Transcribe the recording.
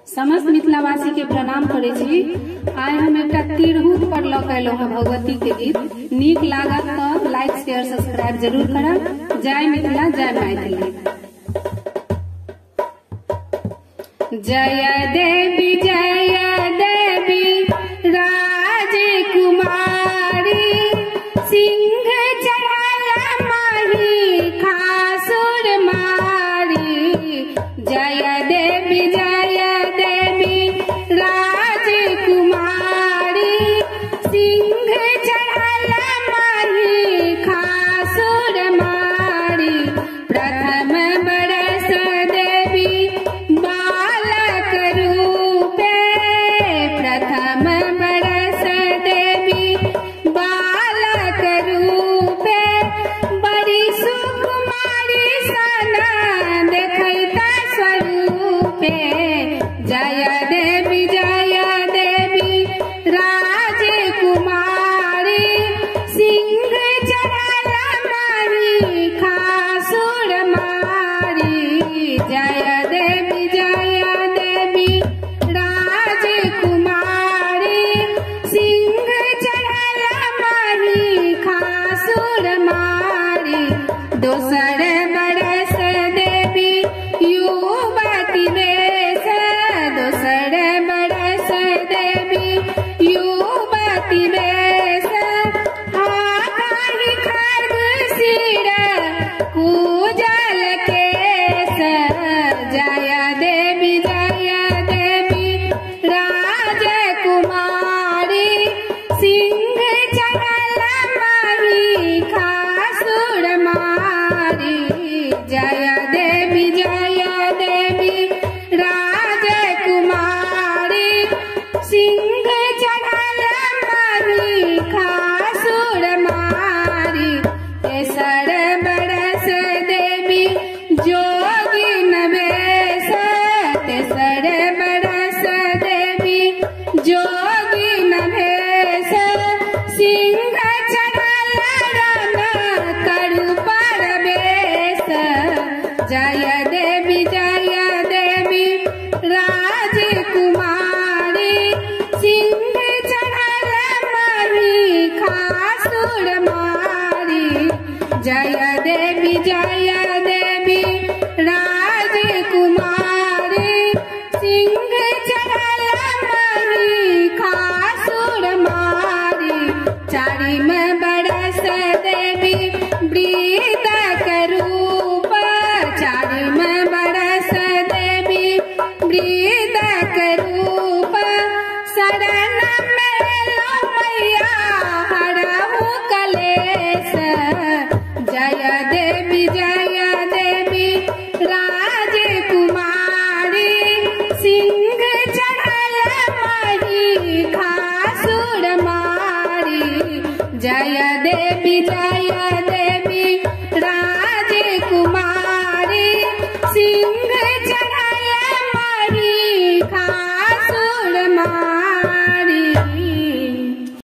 समस्त मिथिलावासी के प्रणाम करे छी। आइ हम एक तिरहुत पर लऽ के एलहुँ भगवती के गीत। नीक लागत तो लाइक शेयर सब्सक्राइब जरूर करब। जय मिथिला जय मैथिली। जय देवी राजकुमारी सिंह चढ़ल माही खासुर मारी। जय देवी राजकुमारी सिंह चढ़ल माही खासुर मारी। प्रथम बरस देवी बालक रूपे, प्रथम बरस देवी बालक रूपे। बड़ी सुकुमारी सन देखैता स्वरूपे। जय देवी राजकुमारी सिंह चढ़ल माही खासुर मारी। जय देवी राजकुमारी सिंह चढ़ल माही खासुर मारी। दोसर बरस देवी युवती वेश, दोसर बरस देवी युवती वेश। हाथि खड्ग सिर पूजल केश। जय देवी राजकुमारी सिंह चढ़ल माही खासुर मारी। जय देवी राजकुमारी सिंह चढ़ल माही खासुर मारी। तेसर बरस देवी जोगिन वेश, तेसर बरस देवी जोगिन वेश। सिंह चढ़ल रन करु परवेश। जय देवी राजकुमारी सिंह चढ़ल माही खासुर मारी। जय देवी राजकुमारी सिंह चढ़ल माही खासुर मारी। चारिम बरस देवी वृद्धक रूप, चारिम बरस देवी वृद्धक रूप। शरण में लो मैया हरहु कलेश। जय देवी राजकुमारी सिंह चढ़ल माही खासुर मारी। जय देवी